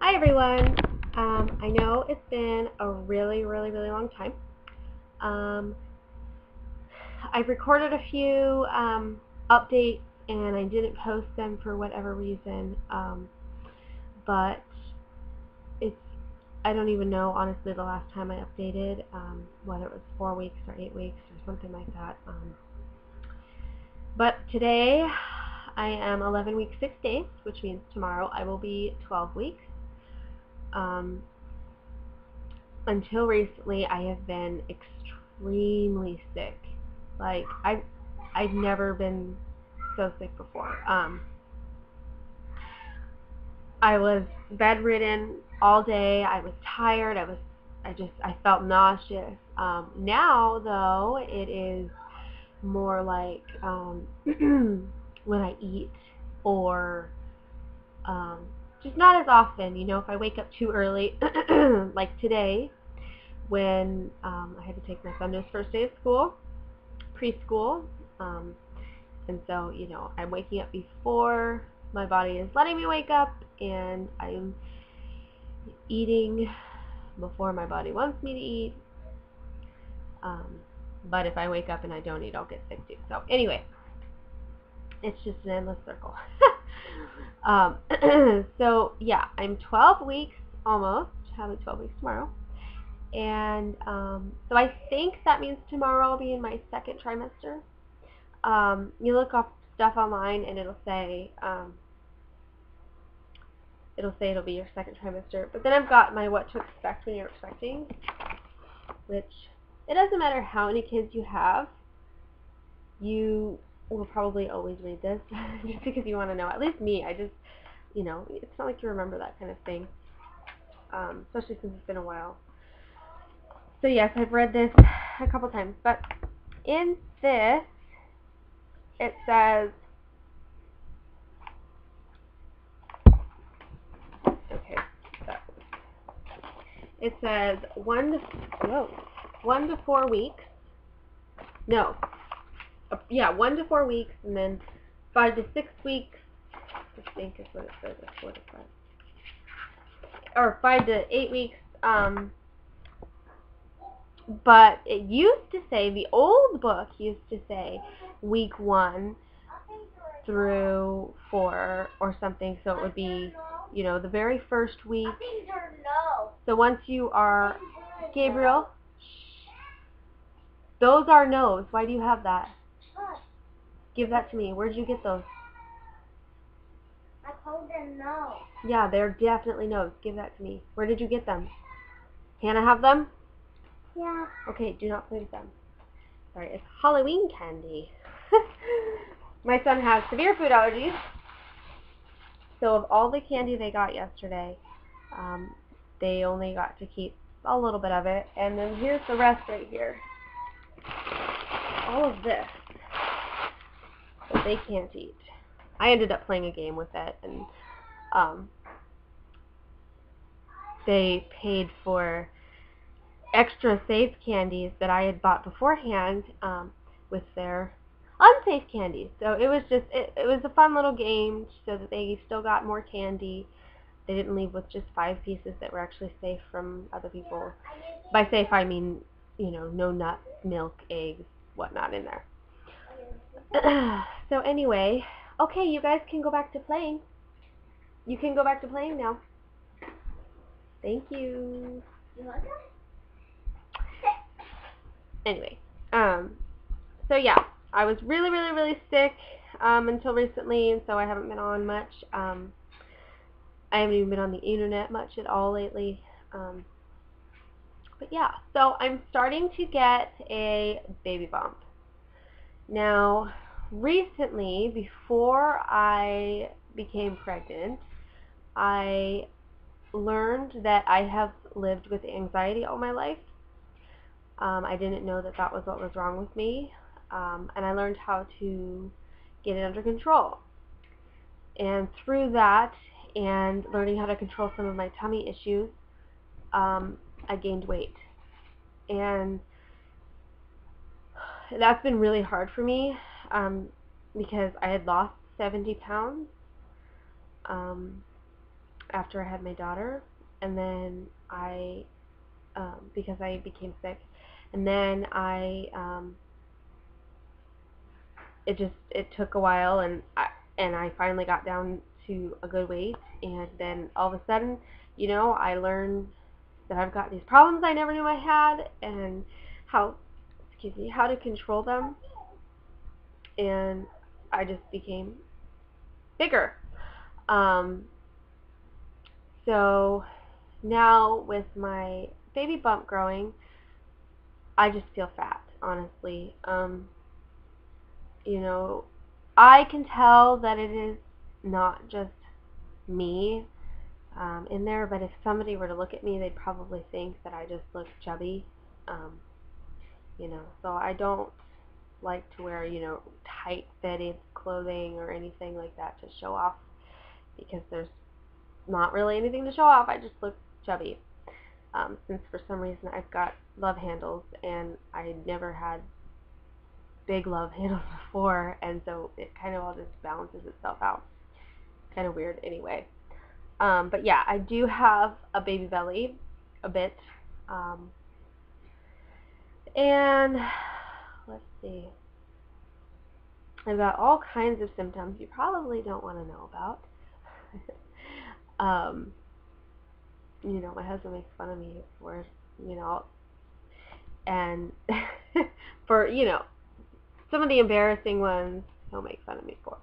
Hi everyone. I know it's been a really long time. Um, I've recorded a few updates and I didn't post them for whatever reason. But it's I don't even know honestly the last time I updated, whether it was 4 weeks or 8 weeks or something like that. But today I am 11 weeks 6 days, which means tomorrow I will be 12 weeks. Until recently, I have been extremely sick. Like I've never been so sick before. I was bedridden all day. I was tired. I felt nauseous. Now though, it is more like when I eat or just not as often. If I wake up too early, like today, when I had to take my son to his first day of school, preschool, and so I'm waking up before my body is letting me wake up, and I'm eating before my body wants me to eat. But if I wake up and I don't eat, I'll get sick too. So anyway, it's just an endless circle. So yeah, I'm 12 weeks almost, having 12 weeks tomorrow. And so I think that means tomorrow I'll be in my second trimester. You look up stuff online and it'll say it'll be your second trimester. But then I've got my what to expect when you're expecting, which it doesn't matter how many kids you have, you will probably always read this just because you want to know. At least me, I just, it's not like you remember that kind of thing, especially since it's been a while. So yes, I've read this a couple times, but in this, it says, okay, it says 1 to 4 weeks. No, yeah, 1 to 4 weeks, and then 5 to 6 weeks. I think is what it says. That's what it says. Or 5 to 8 weeks. But it used to say, the old book used to say week 1 through 4 or something. So it would be, the very first week. So once you are, Gabriel, those are no's. Why do you have that? Give that to me. Where'd you get those? I told them no. Yeah, they're definitely no's. Give that to me. Where did you get them? Can I have them? Yeah. Okay, do not play with them. Sorry, it's Halloween candy. My son has severe food allergies, so of all the candy they got yesterday, they only got to keep a little bit of it, and then here's the rest right here. All of this that they can't eat. I ended up playing a game with it, and they paid for extra safe candies that I had bought beforehand with their unsafe candies. So it was just, it was a fun little game so that they still got more candy. They didn't leave with just 5 pieces that were actually safe from other people. By safe, I mean, no nuts, milk, eggs, whatnot in there. So anyway, okay, you guys can go back to playing. You can go back to playing now. Thank you. Anyway, so yeah, I was really sick until recently, and so I haven't been on much. I haven't even been on the internet much at all lately. But yeah, so I'm starting to get a baby bump. Now, recently, before I became pregnant, I learned that I have lived with anxiety all my life. I didn't know that that was what was wrong with me, and I learned how to get it under control. And through that, and learning how to control some of my tummy issues, I gained weight. And that's been really hard for me, because I had lost 70 pounds, after I had my daughter, and then because I became sick, and then it took a while, and I finally got down to a good weight, and then all of a sudden, I learned that I've got these problems I never knew I had, and how to control them, and I just became bigger. So now with my baby bump growing, I just feel fat, honestly. I can tell that it is not just me in there, but if somebody were to look at me, they'd probably think that I just look chubby. So I don't like to wear, tight-fitted clothing or anything like that to show off, because there's not really anything to show off. I just look chubby. Since for some reason I've got love handles, and I never had big love handles before, and so it kind of all just balances itself out. Kind of weird anyway. But yeah, I do have a baby belly, a bit. And let's see. I've got all kinds of symptoms you probably don't want to know about. My husband makes fun of me for, and for, some of the embarrassing ones he'll make fun of me for.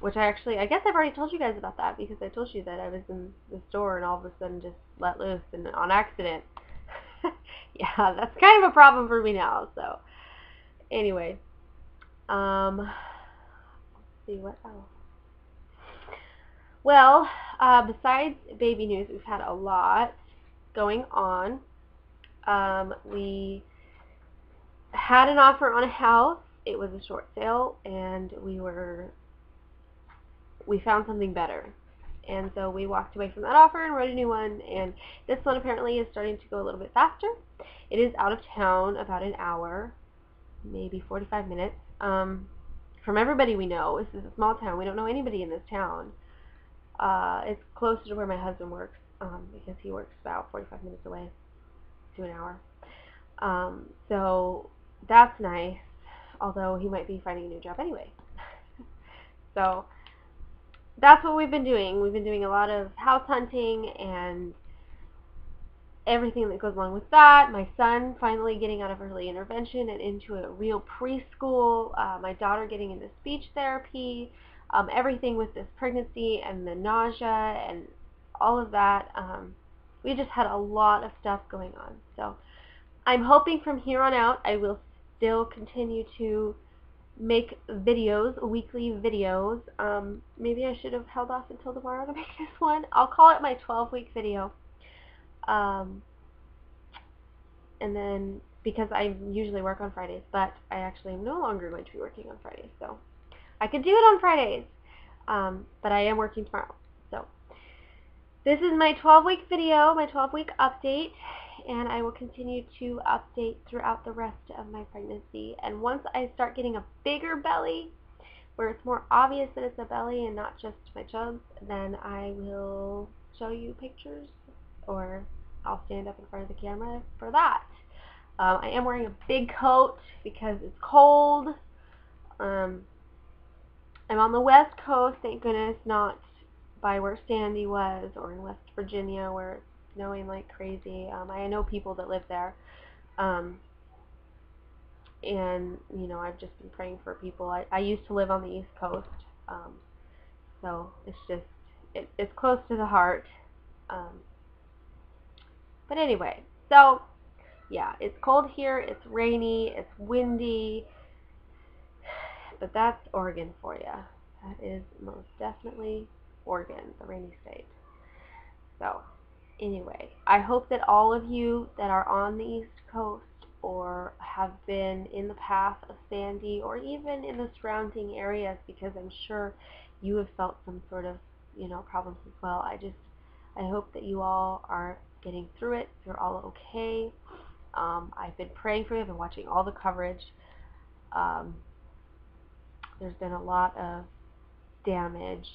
Which I guess I've already told you guys about that, because I told you that I was in the store and all of a sudden just let loose and on accident. Yeah, that's kind of a problem for me now. So anyway, let's see what else. Well, besides baby news, we've had a lot going on. We had an offer on a house. It was a short sale, and we found something better. And so we walked away from that offer and wrote a new one, and this one apparently is starting to go a little bit faster. It is out of town, about an hour, maybe 45 minutes. From everybody we know, this is a small town. We don't know anybody in this town. It's closer to where my husband works, because he works about 45 minutes away to an hour. So that's nice, although he might be finding a new job anyway. So that's what we've been doing. We've been doing a lot of house hunting and everything that goes along with that. My son finally getting out of early intervention and into a real preschool. My daughter getting into speech therapy. Everything with this pregnancy and the nausea and all of that. We just had a lot of stuff going on. So I'm hoping from here on out I will still continue to make videos, weekly videos. Maybe I should have held off until tomorrow to make this one. I'll call it my 12-week video. And then, because I usually work on Fridays, but I actually am no longer going to be working on Fridays, so I could do it on Fridays, but I am working tomorrow. So this is my 12-week video, my 12-week update, and I will continue to update throughout the rest of my pregnancy. And once I start getting a bigger belly, where it's more obvious that it's a belly and not just my chubs, then I will show you pictures, or I'll stand up in front of the camera for that. I am wearing a big coat because it's cold. I'm on the West Coast, thank goodness, not by where Sandy was, or in West Virginia where it's snowing like crazy. I know people that live there. And, I've just been praying for people. I used to live on the East Coast, so it's just, it's close to the heart. But anyway, so, yeah, it's cold here, it's rainy, it's windy, but that's Oregon for you. That is most definitely Oregon, the rainy state. So, anyway, I hope that all of you that are on the East Coast, or have been in the path of Sandy, or even in the surrounding areas, because I'm sure you have felt some sort of, problems as well. I hope that you all are getting through it. You're all okay. I've been praying for you. I've been watching all the coverage. There's been a lot of damage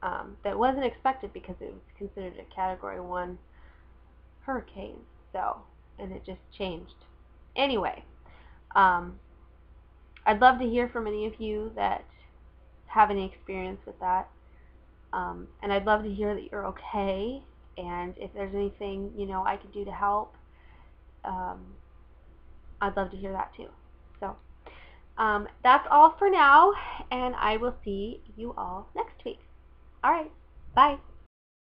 that wasn't expected because it was considered a Category 1 hurricane. So, and it just changed. Anyway, I'd love to hear from any of you that have any experience with that. And I'd love to hear that you're okay, and if there's anything, I can do to help, I'd love to hear that too. So, that's all for now, and I will see you all next week. All right, bye.